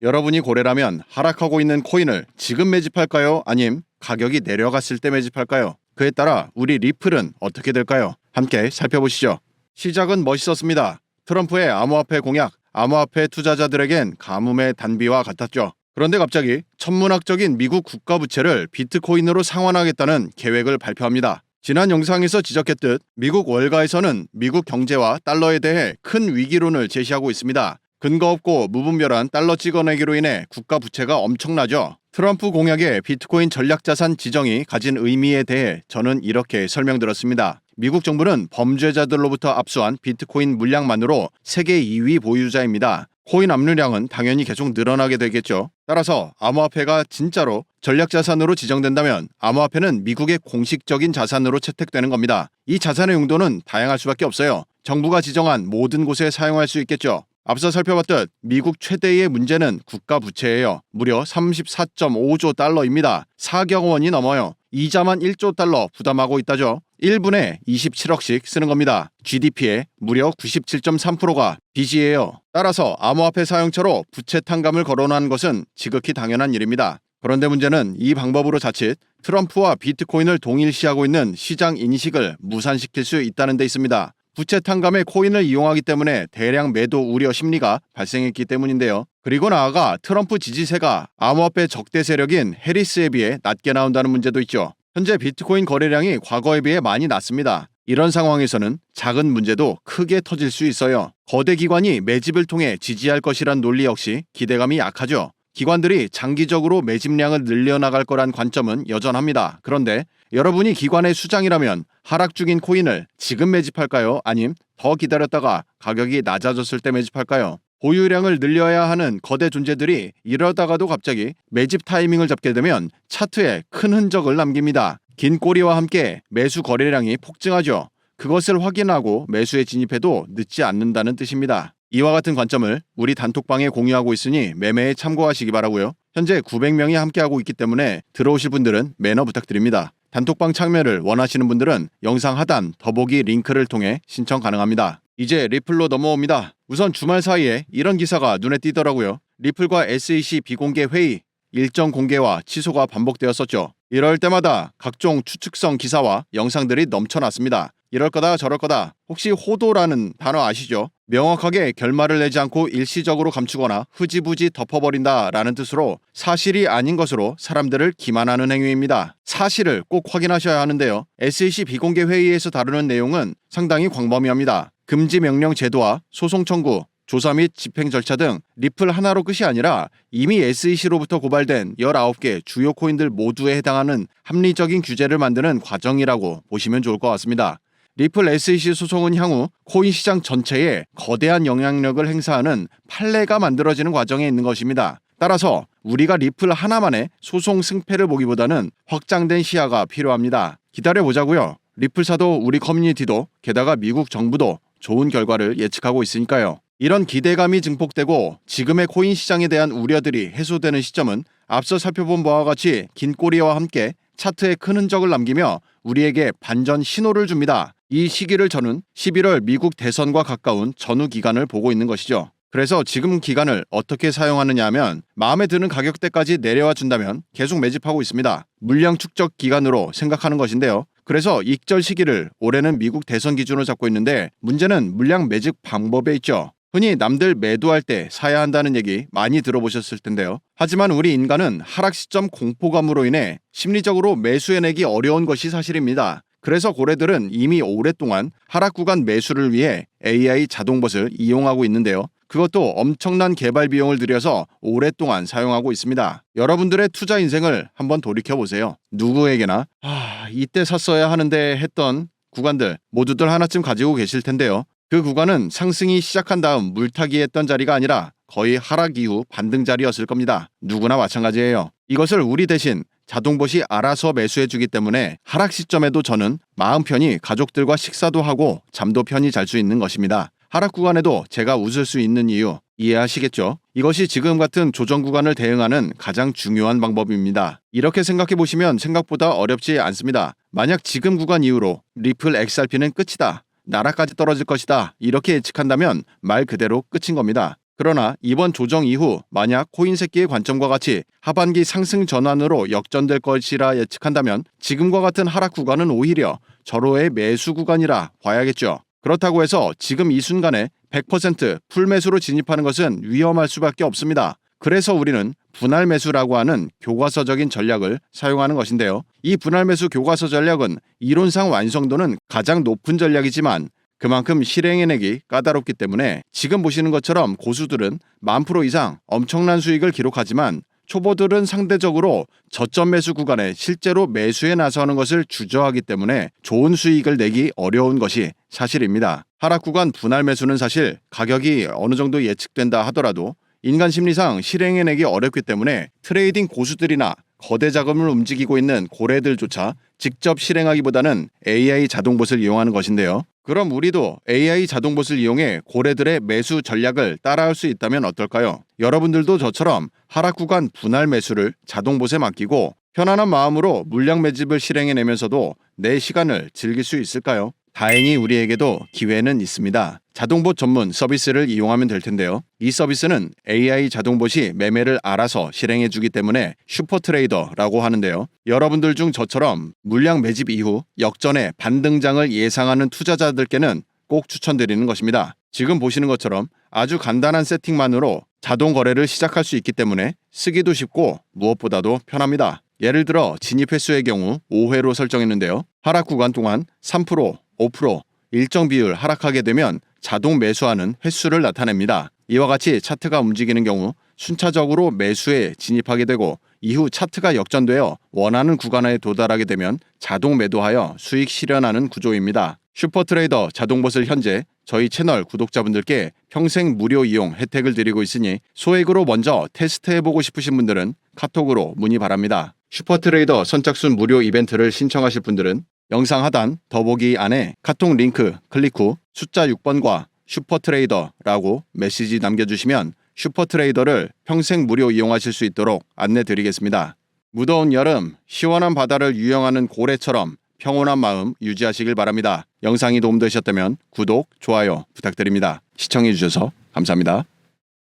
여러분이 고래라면 하락하고 있는 코인을 지금 매집할까요? 아님 가격이 내려갔을 때 매집할까요? 그에 따라 우리 리플은 어떻게 될까요? 함께 살펴보시죠. 시작은 멋있었습니다. 트럼프의 암호화폐 공약, 암호화폐 투자자들에겐 가뭄의 단비와 같았죠. 그런데 갑자기 천문학적인 미국 국가부채를 비트코인으로 상환하겠다는 계획을 발표합니다. 지난 영상에서 지적했듯 미국 월가에서는 미국 경제와 달러에 대해 큰 위기론을 제시하고 있습니다. 근거 없고 무분별한 달러 찍어내기로 인해 국가 부채가 엄청나죠. 트럼프 공약의 비트코인 전략자산 지정이 가진 의미에 대해 저는 이렇게 설명드렸습니다. 미국 정부는 범죄자들로부터 압수한 비트코인 물량만으로 세계 2위 보유자입니다. 코인 압류량은 당연히 계속 늘어나게 되겠죠. 따라서 암호화폐가 진짜로 전략자산으로 지정된다면 암호화폐는 미국의 공식적인 자산으로 채택되는 겁니다. 이 자산의 용도는 다양할 수밖에 없어요. 정부가 지정한 모든 곳에 사용할 수 있겠죠. 앞서 살펴봤듯 미국 최대의 문제는 국가 부채예요. 무려 34.5조 달러입니다. 4억 원이 넘어요. 이자만 1조 달러 부담하고 있다죠. 1분에 27억씩 쓰는 겁니다. GDP의 무려 97.3%가 빚이에요. 따라서 암호화폐 사용처로 부채 탕감을 거론한 것은 지극히 당연한 일입니다. 그런데 문제는 이 방법으로 자칫 트럼프와 비트코인을 동일시하고 있는 시장 인식을 무산시킬 수 있다는 데 있습니다. 부채 탕감에 코인을 이용하기 때문에 대량 매도 우려 심리가 발생했기 때문인데요. 그리고 나아가 트럼프 지지세가 암호화폐 적대 세력인 해리스에 비해 낮게 나온다는 문제도 있죠. 현재 비트코인 거래량이 과거에 비해 많이 낮습니다. 이런 상황에서는 작은 문제도 크게 터질 수 있어요. 거대 기관이 매집을 통해 지지할 것이란 논리 역시 기대감이 약하죠. 기관들이 장기적으로 매집량을 늘려나갈 거란 관점은 여전합니다. 그런데 여러분이 기관의 수장이라면 하락 중인 코인을 지금 매집할까요? 아님 더 기다렸다가 가격이 낮아졌을 때 매집할까요? 보유량을 늘려야 하는 거대 존재들이 이러다가도 갑자기 매집 타이밍을 잡게 되면 차트에 큰 흔적을 남깁니다. 긴 꼬리와 함께 매수 거래량이 폭증하죠. 그것을 확인하고 매수에 진입해도 늦지 않는다는 뜻입니다. 이와 같은 관점을 우리 단톡방에 공유하고 있으니 매매에 참고하시기 바라고요. 현재 900명이 함께하고 있기 때문에 들어오실 분들은 매너 부탁드립니다. 단톡방 참여를 원하시는 분들은 영상 하단 더보기 링크를 통해 신청 가능합니다. 이제 리플로 넘어옵니다. 우선 주말 사이에 이런 기사가 눈에 띄더라고요. 리플과 SEC 비공개 회의, 일정 공개와 취소가 반복되었었죠. 이럴 때마다 각종 추측성 기사와 영상들이 넘쳐났습니다. 이럴 거다 저럴 거다. 혹시 호도라는 단어 아시죠? 명확하게 결말을 내지 않고 일시적으로 감추거나 흐지부지 덮어버린다라는 뜻으로 사실이 아닌 것으로 사람들을 기만하는 행위입니다. 사실을 꼭 확인하셔야 하는데요. SEC 비공개 회의에서 다루는 내용은 상당히 광범위합니다. 금지 명령 제도와 소송 청구, 조사 및 집행 절차 등 리플 하나로 끝이 아니라 이미 SEC로부터 고발된 19개 주요 코인들 모두에 해당하는 합리적인 규제를 만드는 과정이라고 보시면 좋을 것 같습니다. 리플 SEC 소송은 향후 코인 시장 전체에 거대한 영향력을 행사하는 판례가 만들어지는 과정에 있는 것입니다. 따라서 우리가 리플 하나만의 소송 승패를 보기보다는 확장된 시야가 필요합니다. 기다려보자고요. 리플사도 우리 커뮤니티도 게다가 미국 정부도 좋은 결과를 예측하고 있으니까요. 이런 기대감이 증폭되고 지금의 코인 시장에 대한 우려들이 해소되는 시점은 앞서 살펴본 바와 같이 긴 꼬리와 함께 차트에 큰 흔적을 남기며 우리에게 반전 신호를 줍니다. 이 시기를 저는 11월 미국 대선과 가까운 전후 기간을 보고 있는 것이죠. 그래서 지금 기간을 어떻게 사용하느냐 하면 마음에 드는 가격대까지 내려와 준다면 계속 매집하고 있습니다. 물량 축적 기간으로 생각하는 것인데요. 그래서 익절 시기를 올해는 미국 대선 기준으로 잡고 있는데 문제는 물량 매집 방법에 있죠. 흔히 남들 매도할 때 사야 한다는 얘기 많이 들어보셨을 텐데요. 하지만 우리 인간은 하락 시점 공포감으로 인해 심리적으로 매수해내기 어려운 것이 사실입니다. 그래서 고래들은 이미 오랫동안 하락 구간 매수를 위해 AI 자동봇을 이용하고 있는데요. 그것도 엄청난 개발 비용을 들여서 오랫동안 사용하고 있습니다. 여러분들의 투자 인생을 한번 돌이켜보세요. 누구에게나 이때 샀어야 하는데 했던 구간들 모두들 하나쯤 가지고 계실 텐데요. 그 구간은 상승이 시작한 다음 물타기 했던 자리가 아니라 거의 하락 이후 반등 자리였을 겁니다. 누구나 마찬가지예요. 이것을 우리 대신 자동봇이 알아서 매수해주기 때문에 하락 시점에도 저는 마음 편히 가족들과 식사도 하고 잠도 편히 잘 수 있는 것입니다. 하락 구간에도 제가 웃을 수 있는 이유 이해하시겠죠? 이것이 지금 같은 조정 구간을 대응하는 가장 중요한 방법입니다. 이렇게 생각해 보시면 생각보다 어렵지 않습니다. 만약 지금 구간 이후로 리플 XRP는 끝이다. 나라까지 떨어질 것이다. 이렇게 예측한다면 말 그대로 끝인 겁니다. 그러나 이번 조정 이후 만약 코인 새끼의 관점과 같이 하반기 상승 전환으로 역전될 것이라 예측한다면 지금과 같은 하락 구간은 오히려 절호의 매수 구간이라 봐야겠죠. 그렇다고 해서 지금 이 순간에 100% 풀매수로 진입하는 것은 위험할 수밖에 없습니다. 그래서 우리는 분할 매수라고 하는 교과서적인 전략을 사용하는 것인데요. 이 분할 매수 교과서 전략은 이론상 완성도는 가장 높은 전략이지만 그만큼 실행해내기 까다롭기 때문에 지금 보시는 것처럼 고수들은 10,000% 이상 엄청난 수익을 기록하지만 초보들은 상대적으로 저점 매수 구간에 실제로 매수에 나서는 것을 주저하기 때문에 좋은 수익을 내기 어려운 것이 사실입니다. 하락 구간 분할 매수는 사실 가격이 어느 정도 예측된다 하더라도 인간 심리상 실행해내기 어렵기 때문에 트레이딩 고수들이나 거대 자금을 움직이고 있는 고래들조차 직접 실행하기보다는 AI 자동봇을 이용하는 것인데요. 그럼 우리도 AI 자동봇을 이용해 고래들의 매수 전략을 따라할 수 있다면 어떨까요? 여러분들도 저처럼 하락 구간 분할 매수를 자동봇에 맡기고 편안한 마음으로 물량 매집을 실행해내면서도 내 시간을 즐길 수 있을까요? 다행히 우리에게도 기회는 있습니다. 자동봇 전문 서비스를 이용하면 될 텐데요. 이 서비스는 AI 자동봇이 매매를 알아서 실행해주기 때문에 슈퍼트레이더라고 하는데요. 여러분들 중 저처럼 물량 매집 이후 역전의 반등장을 예상하는 투자자들께는 꼭 추천드리는 것입니다. 지금 보시는 것처럼 아주 간단한 세팅만으로 자동 거래를 시작할 수 있기 때문에 쓰기도 쉽고 무엇보다도 편합니다. 예를 들어 진입 횟수의 경우 5회로 설정했는데요. 하락 구간 동안 3%, 5%, 일정 비율 하락하게 되면 자동 매수하는 횟수를 나타냅니다. 이와 같이 차트가 움직이는 경우 순차적으로 매수에 진입하게 되고 이후 차트가 역전되어 원하는 구간에 도달하게 되면 자동 매도하여 수익 실현하는 구조입니다. 슈퍼트레이더 자동봇을 현재 저희 채널 구독자분들께 평생 무료 이용 혜택을 드리고 있으니 소액으로 먼저 테스트해보고 싶으신 분들은 카톡으로 문의 바랍니다. 슈퍼트레이더 선착순 무료 이벤트를 신청하실 분들은 영상 하단 더보기 안에 카톡 링크 클릭 후 숫자 6번과 슈퍼트레이더라고 메시지 남겨주시면 슈퍼트레이더를 평생 무료 이용하실 수 있도록 안내 드리겠습니다. 무더운 여름 시원한 바다를 유영하는 고래처럼 평온한 마음 유지하시길 바랍니다. 영상이 도움되셨다면 구독, 좋아요 부탁드립니다. 시청해주셔서 감사합니다.